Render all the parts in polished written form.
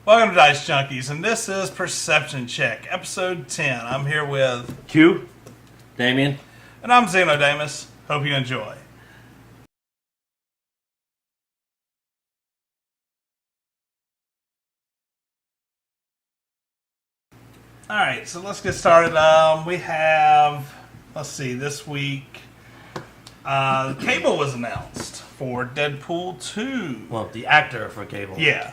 Welcome to Dicejunkies, and this is Perception Check, episode 10. I'm here with Q, Damien. And I'm Xenodamus. Hope you enjoy. Alright, so let's get started. We have, let's see, this week, Cable was announced for Deadpool 2. well, the actor for Cable. Yeah.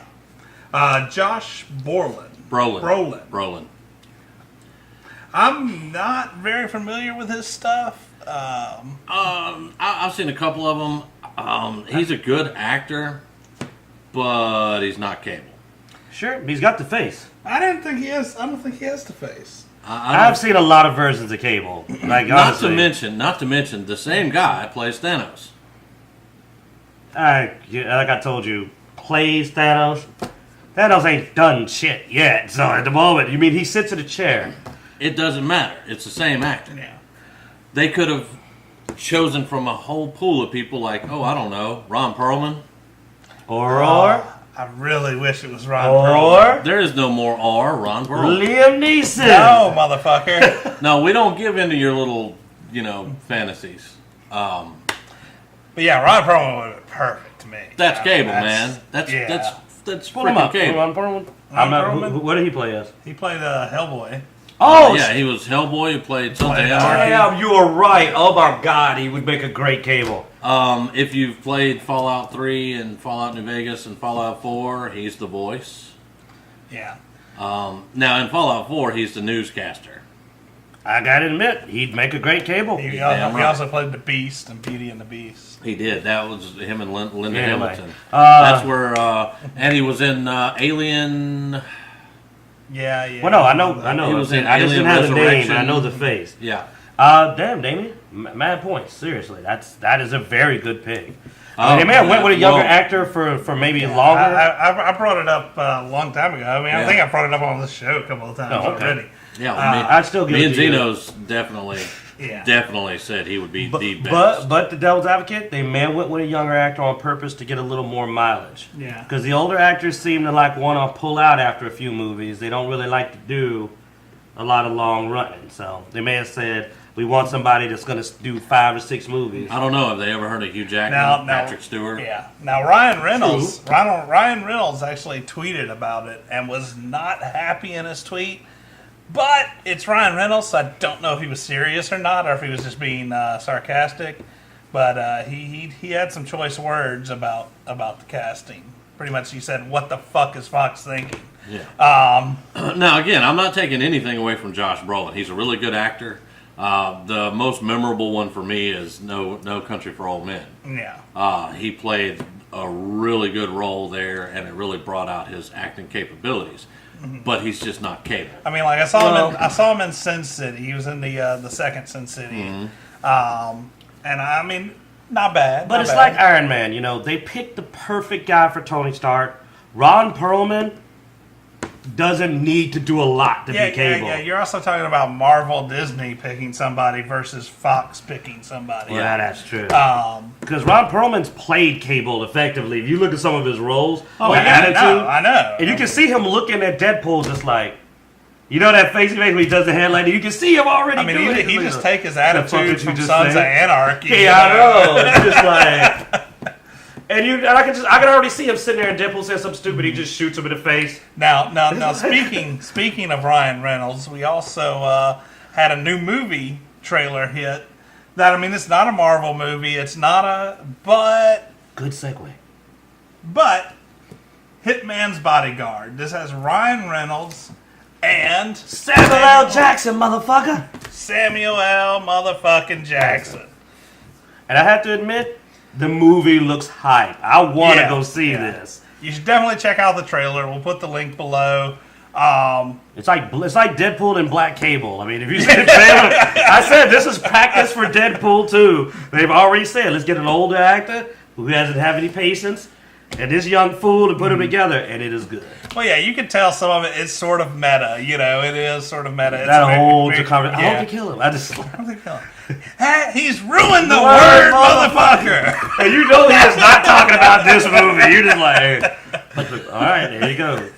Josh Brolin. Brolin. I'm not very familiar with his stuff. I've seen a couple of them. He's a good actor, but he's not Cable. Sure, he's got the face. I don't think he has the face. I've seen a lot of versions of Cable. Like not to honestly, mention, the same guy plays Thanos. like I told you, plays Thanos. Thanos ain't done shit yet. So at the moment, you mean he sits in a chair? It doesn't matter. It's the same actor. Yeah. They could have chosen from a whole pool of people like, I don't know, Ron Perlman. Or I really wish it was Ron Perlman. There is no more Ron Perlman. Liam Neeson. No, motherfucker. No, we don't give into your little, fantasies. But yeah, Ron Perlman would have been perfect to me. That's Cable, that's- man. That's yeah. that's Pull him freaking up. Cable. Ron Perlman. I'm not, what did he play as? He played Hellboy. Oh, Yeah, he was Hellboy who played something Played else. damn, you are right. Oh my God, he would make a great Cable. If you've played Fallout 3 and Fallout New Vegas and Fallout 4, he's the voice. Yeah. Now in Fallout 4, he's the newscaster. I gotta admit, he'd make a great Cable. He damn right. also played the Beast and Beauty and the Beast. He did. That was him and Linda Yeah, Hamilton. like, That's where, and he was in Alien. Yeah. Well, no, I know. He was in I just didn't Alien have the name, Resurrection. but I know the face. Yeah. Damn, Damien, mad points. Seriously, that is a very good pick. I mean, man, went with a younger well, actor for maybe longer. I brought it up a long time ago. I mean, I Yeah. think I brought it up on this show a couple of times Oh, okay. already. Yeah, I'd still give me it and to you. Zeno's definitely said he would be the best. But the devil's advocate, they may have went with a younger actor on purpose to get a little more mileage. Yeah. Because the older actors seem to want to pull out after a few movies. They don't really like to do a lot of long running. So they may have said, we want somebody that's going to do 5 or 6 movies. I don't know if they ever heard of Hugh Jackman, Now, Patrick Stewart. Yeah. Now Ryan Reynolds actually tweeted about it and was not happy in his tweet. But it's Ryan Reynolds, so I don't know if he was serious or not, or if he was just being sarcastic. But he had some choice words about the casting. Pretty much, he said, "What the fuck is Fox thinking?" Yeah. Now, again, I'm not taking anything away from Josh Brolin. He's a really good actor. The most memorable one for me is No Country for Old Men. Yeah. He played a really good role there, and it really brought out his acting capabilities. But he's just not Cable. I mean, like I saw him in Sin City. He was in the second Sin City. And I mean, not bad. But not it's bad. like Iron Man, they picked the perfect guy for Tony Stark. Ron Perlman doesn't need to do a lot to be Cable. Yeah. You're also talking about Marvel Disney picking somebody versus Fox picking somebody. Yeah, that's true. Because Ron Perlman's played Cable effectively. If you look at some of his roles, attitude, I know. and you can see him looking at Deadpool just like, that face he makes when he does the headline. You can see him already. I mean, doing it. he just take his fuck attitude did you from just Sons of say? Anarchy. Yeah, I know. It's just like. And I can already see him sitting there and Deadpool says something stupid. He just shoots him in the face. Now, speaking of Ryan Reynolds, we also had a new movie trailer hit. It's not a Marvel movie. It's not but Good segue. But Hitman's Bodyguard. This has Ryan Reynolds and Samuel L. Jackson, motherfucker. Samuel L. motherfucking Jackson. And I have to admit, the movie looks hype. I want to go see this. You should definitely check out the trailer. We'll put the link below. It's like Deadpool and Black Cable. I mean, if you see the trailer, I said this is practice for Deadpool 2. They've already said, let's get an older actor who doesn't have any patience. and this young fool to put them together, and it is good. Well, yeah, you can tell some of it is sort of meta. You know, it is sort of meta. It's That holds a conversation. yeah. I hope you kill him. I just. Hey, he's ruined the word, motherfucker. And you know he is not talking about this movie. You're just like, all right, there you go.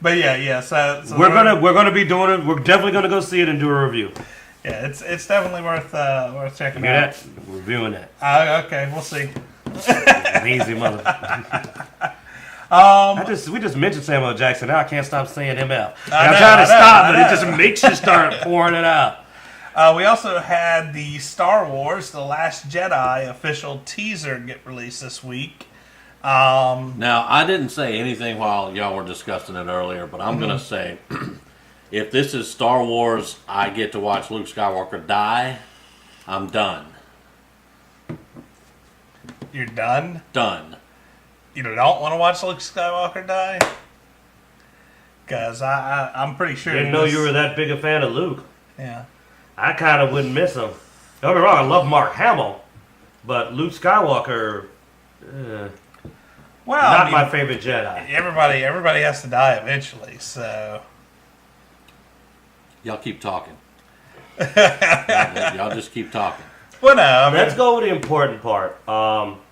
But yeah. So we're gonna be doing it. We're definitely gonna go see it and do a review. Yeah, it's definitely worth checking Hear out. that? We're reviewing that. Okay, we'll see. Easy mother. We just mentioned Samuel Jackson. Now I can't stop saying MF. I'm trying to stop, but it just makes you start pouring it out. We also had the Star Wars: The Last Jedi official teaser get released this week. Now, I didn't say anything while y'all were discussing it earlier, but I'm going to say, if this is Star Wars, I get to watch Luke Skywalker die, I'm done. You're done? Done. You don't want to watch Luke Skywalker die? Because I'm pretty sure... Didn't know you were that big a fan of Luke. Yeah. I kind of wouldn't miss him. Don't get me wrong, I love Mark Hamill, but Luke Skywalker, not my favorite Jedi. Everybody has to die eventually, so... Y'all keep talking. Y'all just keep talking. Well, no, Let's go with the important part.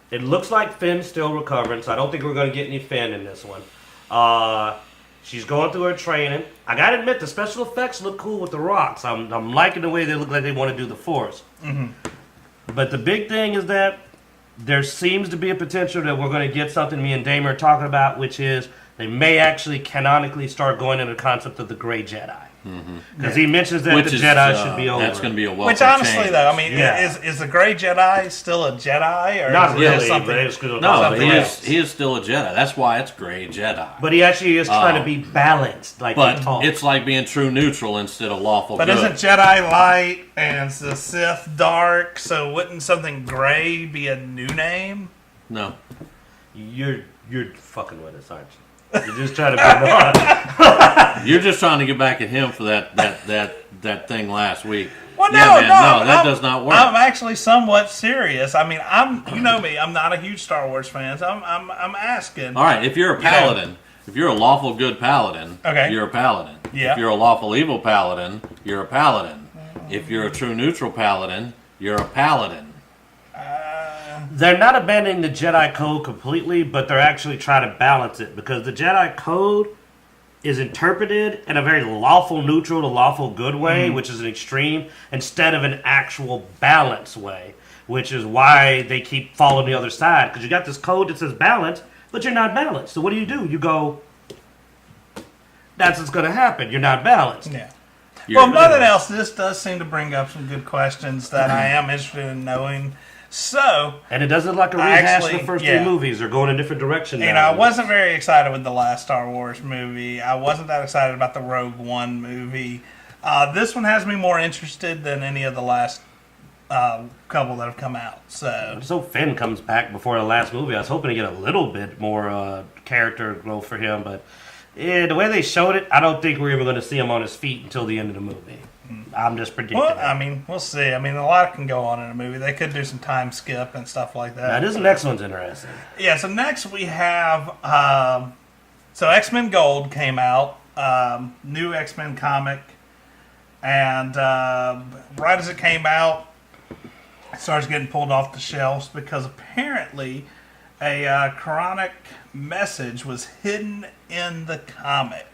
It looks like Finn's still recovering, so I don't think we're going to get any Finn in this one. She's going through her training. I got to admit, the special effects look cool with the rocks. I'm liking the way they look like they want to do the Force. Mm-hmm. But the big thing is that there seems to be a potential that we're going to get something me and Damer are talking about, which is they may actually canonically start going into the concept of the Gray Jedi. Because he mentions that the Jedi should be over. That's going to be a welcome Which honestly, change. though, I mean, is the Gray Jedi still a Jedi? Or Not is really, something? but it's good. No, but he is still a Jedi. That's why it's Gray Jedi. But he actually is trying to be balanced, like But he talks. it's like being true neutral instead of lawful But good. isn't Jedi light and the Sith dark? So wouldn't something gray be a new name? No. You're fucking with us, aren't you? You're just trying to bring on. You're just trying to get back at him for that thing last week. Well, that does not work. I'm actually somewhat serious. I mean, you know me. I'm not a huge Star Wars fan. So I'm asking. All right, if you're a paladin, if you're a lawful good paladin, okay, you're a paladin. Yeah. If you're a lawful evil paladin, you're a paladin. If you're a true neutral paladin, you're a paladin. They're not abandoning the Jedi Code completely, but they're actually trying to balance it because the Jedi Code is interpreted in a very lawful neutral to lawful good way, which is an extreme, instead of an actual balanced way, which is why they keep following the other side. Because you got this code that says balance, but you're not balanced. So what do? You go, that's what's going to happen. You're not balanced. Yeah. Well, if nothing else, this does seem to bring up some good questions that I am interested in knowing. So, and it doesn't look like a rehash of the first three movies. They're going in a different direction now. You know, I wasn't very excited with the last Star Wars movie. I wasn't that excited about the Rogue One movie. This one has me more interested than any of the last couple that have come out. So Finn comes back before the last movie. I was hoping to get a little bit more character growth for him, but the way they showed it, I don't think we're even going to see him on his feet until the end of the movie. I'm just predicting. Well, I mean, we'll see. I mean, a lot can go on in a movie. They could do some time skip and stuff like that. Now, this next one's interesting. Yeah, so next we have... so XMen Gold came out. New X-Men comic. And right as it came out, it starts getting pulled off the shelves because apparently a chronic message was hidden in the comic.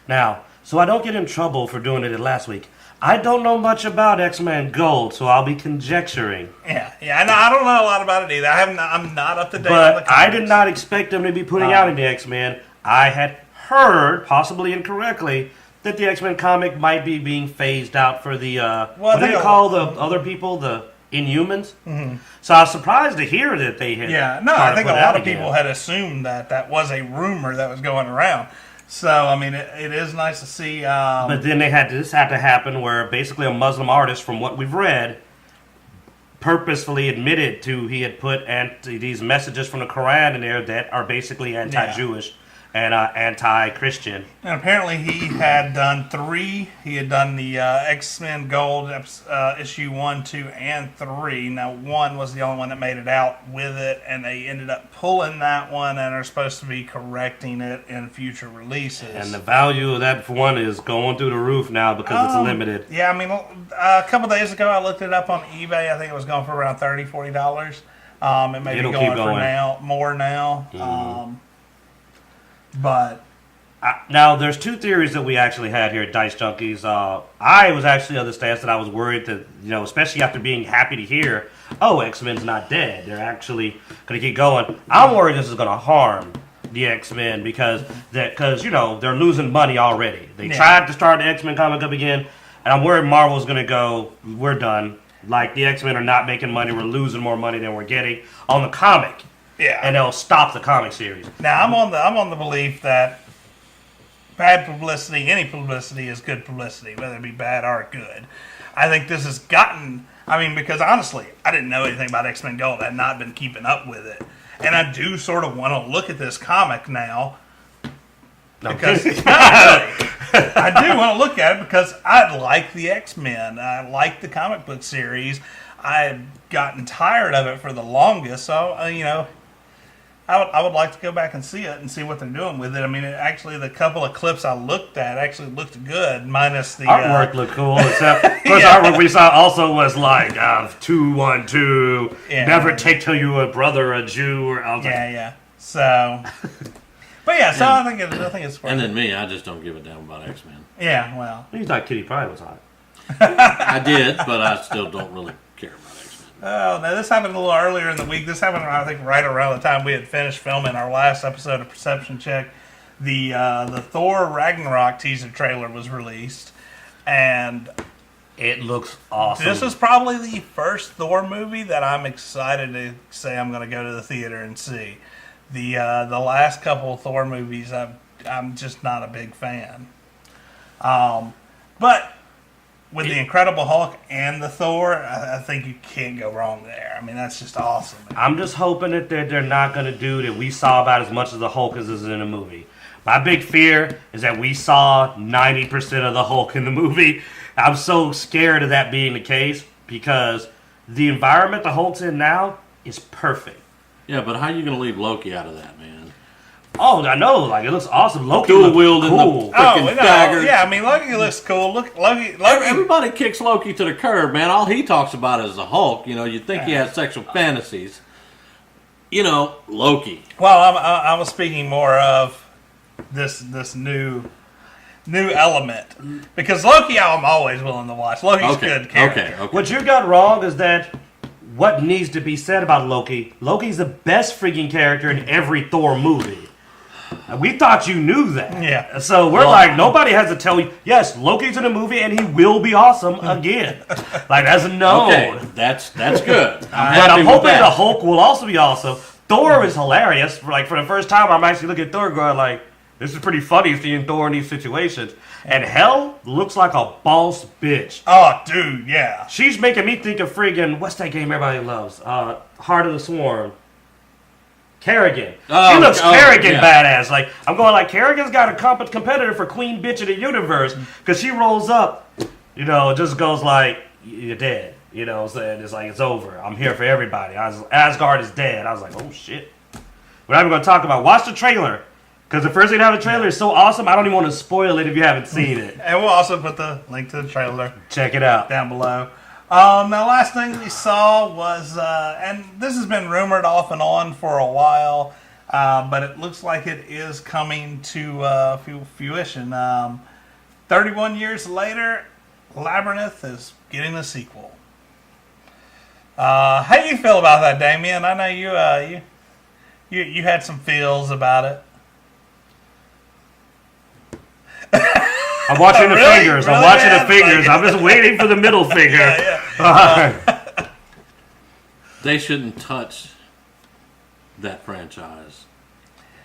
Now, so I don't get in trouble for doing it last week. I don't know much about X-Men Gold, so I'll be conjecturing. Yeah, I don't know a lot about it either. I'm not up to date on the But comics. I did not expect them to be putting out any X-Men. I had heard, possibly incorrectly, that the X-Men comic might be being phased out for the, what do they call the other people, the Inhumans? Mm-hmm. So I was surprised to hear that they had I think a lot of people had assumed that was a rumor that was going around. So, I mean, it is nice to see. But then this had to happen where basically a Muslim artist, from what we've read, purposefully admitted he had put these messages from the Quran in there that are basically anti-Jewish and anti-Christian. And apparently he had done 3. He had done the XMen Gold issue 1, 2, and 3. Now 1 was the only one that made it out with it, and they ended up pulling that one and are supposed to be correcting it in future releases. And the value of that one is going through the roof now because it's limited. Yeah, I mean, a couple days ago I looked it up on eBay. I think it was going for around $30, $40. It may It'll be keep going for more now. Mm-hmm. But now, there's 2 theories that we actually had here at Dicejunkies. I was actually of the stance that I was worried that, especially after being happy to hear, X-Men's not dead. They're actually going to keep going. I'm worried this is going to harm the X-Men because they're losing money already. They tried to start the X-Men comic up again, and I'm worried Marvel's going to go, we're done. Like, the X-Men are not making money. We're losing more money than we're getting on the comic. yeah, And they'll stop the comic series. now I'm on the belief that bad publicity, any publicity, is good publicity, whether it be bad or good. I think this has gotten. I mean, because honestly, I didn't know anything about X-Men Gold. I had not been keeping up with it, and I do sort of want to look at this comic now. Because I do want to look at it because I like the X-Men. I like the comic book series. I've gotten tired of it for the longest, so I would like to go back and see it and see what they're doing with it. I mean, the couple of clips I looked at actually looked good, minus the Artwork looked cool, except of course artwork we saw also was like 212, never take till you a brother a Jew or I was like, So, but yeah, so I think it's worth And it. then me, I just don't give a damn about X-Men. Yeah, well, You thought Kitty Pryde was hot. I did, but I still don't really care about X-Men. oh, now this happened a little earlier in the week. This happened, I think, right around the time we had finished filming our last episode of Perception Check. The Thor Ragnarok teaser trailer was released, and It looks awesome. this is probably the first Thor movie that I'm excited to say I'm going to go to the theater and see. The last couple of Thor movies, I'm just not a big fan. But with the Incredible Hulk and the Thor, I think you can't go wrong there. I mean, that's just awesome. I'm just hoping that they're not going to do that we saw about as much of the Hulk as is in the movie. My big fear is that we saw 90% of the Hulk in the movie. I'm so scared of that being the case because the environment the Hulk's in now is perfect. Yeah, but how are you going to leave Loki out of that, man? Oh, I know. Like, it looks awesome. Loki Dual looks wielding cool. the freaking daggers. Yeah, I mean, Loki looks cool. Loki. Everybody kicks Loki to the curb, man. All he talks about is the Hulk. You'd think he has sexual fantasies. Loki. Well, I was speaking more of this new element because Loki, I'm always willing to watch. Loki's good character. Okay. What you got wrong is that what needs to be said about Loki, Loki's the best freaking character in every Thor movie. We thought you knew that. Yeah. So we're like, nobody has to tell you, yes, Loki's in a movie and he will be awesome again. Like, that's a no. Okay, that's good. But I'm hoping the Hulk will also be awesome. Thor is hilarious. Like, for the first time, I'm actually looking at Thor going like, this is pretty funny seeing Thor in these situations. And Hell looks like a boss bitch. Oh, dude, yeah. She's making me think of friggin' what's that game everybody loves? Heart of the Swarm. Kerrigan. She looks Kerrigan badass. Like, I'm going like, Kerrigan's got a competitor for Queen Bitch of the Universe. Because she rolls up, it just goes like, you're dead. You know what I'm saying? It's like, it's over. I'm here for everybody. Asgard is dead. I was like, oh shit. We're not even going to talk about Watch the trailer. Because the first thing out of the trailer is so awesome, I don't even want to spoil it if you haven't seen it. And we'll also put the link to the trailer Check it out. down below. The last thing we saw was, and this has been rumored off and on for a while, but it looks like it is coming to fruition. 31 years later, Labyrinth is getting a sequel. How do you feel about that, Damien? I know you had some feels about it. I'm watching the Really? fingers. Really, I'm watching man? the fingers. I'm just waiting for the middle finger. They shouldn't touch that franchise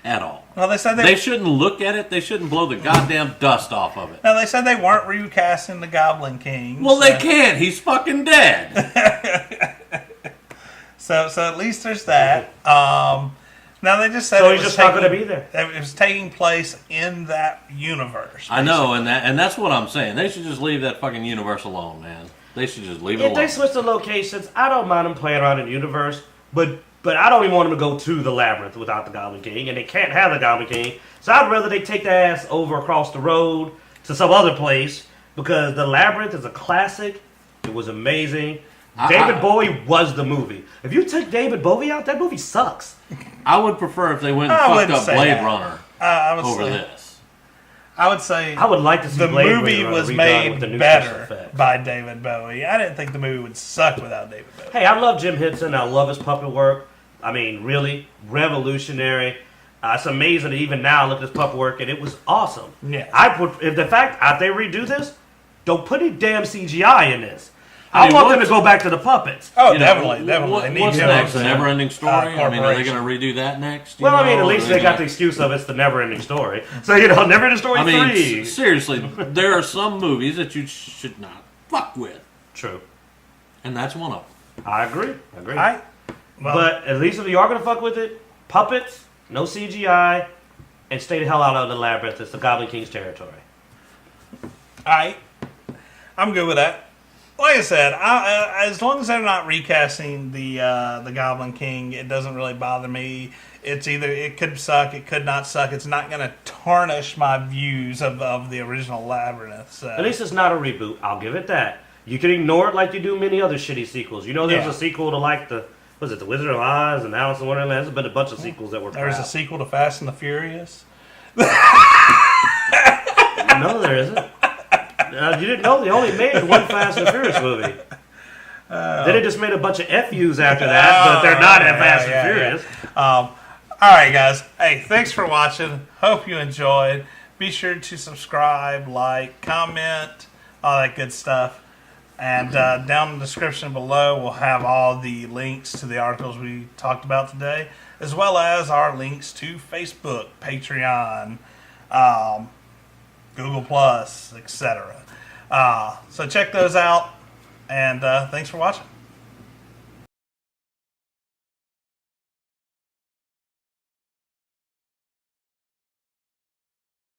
at all. Well, they said They shouldn't look at it. They shouldn't blow the goddamn dust off of it. No, they said they weren't recasting the Goblin King. Well, they can't. He's fucking dead. So at least there's that. No, they just said So it he's was just not going to be there. It was taking place in that universe. I know, and that's what I'm saying. They should just leave that fucking universe alone, man. They should just leave it If alone. they switch the locations, I don't mind them playing around in the universe, but I don't even want them to go to the Labyrinth without the Goblin King, and they can't have the Goblin King. So I'd rather they take their ass over across the road to some other place, because the Labyrinth is a classic. It was amazing. David Bowie was the movie. If you take David Bowie out, that movie sucks. I would prefer if they went and fucked up Blade Runner over this. I would say I would like to see the Blade movie Runner was redone made with the new special better effects. by David Bowie. I didn't think the movie would suck without David Bowie. Hey, I love Jim Henson. I love his puppet work. I mean, really revolutionary. It's amazing that even now I look at his puppet work, and it was awesome. Yeah. If the fact if they redo this, don't put any damn CGI in this. I want them to go back to the puppets. Oh, definitely. They need What's Jim next? Henson. Never-ending story? I mean, are they Corporation. going to redo that next? Well, I mean, at Or least are they got the gonna- excuse of it's the never-ending story. So, never-ending story I mean, 3. seriously, there are some movies that you should not fuck with, True. and that's one of them. I agree. All right. Well, But at least if you are going to fuck with it, puppets, no CGI, and stay the hell out of the Labyrinth. It's the Goblin King's territory. all right. I'm good with that. Like I said, as long as they're not recasting the Goblin King, it doesn't really bother me. It's either it could suck, it could not suck. It's not going to tarnish my views of the original Labyrinth. So. At least it's not a reboot. I'll give it that. You can ignore it like you do many other shitty sequels. There's a sequel to The Wizard of Oz and Alice in Wonderland? There's been a bunch of sequels that were There's crap. a sequel to Fast and the Furious. No, there isn't. You didn't know they only made one Fast and Furious movie. Then they just made a bunch of FUs after that, but they're not at Fast and Furious. All right, guys. Hey, thanks for watching. Hope you enjoyed. Be sure to subscribe, like, comment, all that good stuff. And down in the description below, we'll have all the links to the articles we talked about today, as well as our links to Facebook, Patreon, Google Plus, etc. So check those out, and thanks for watching.